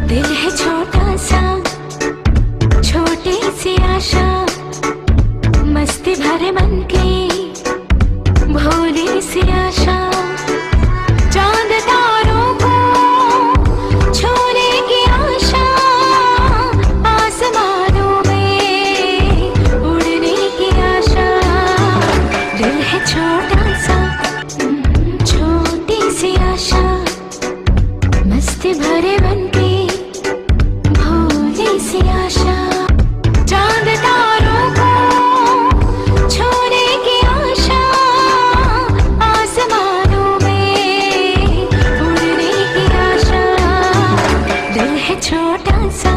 दिल है छोटा सा, छोटी सी आशा, मस्ती भरे मन की भोली सी आशा। चांद तारों को छूने की आशा, आसमानों में उड़ने की आशा। दिल है छोटा सा, छोटी सी आशा, मस्ती भरे मन की भोली सी आशा। चांद तारों को छूने की आशा, आसमानों में उड़ने की आशा। दिल है छोटा सा।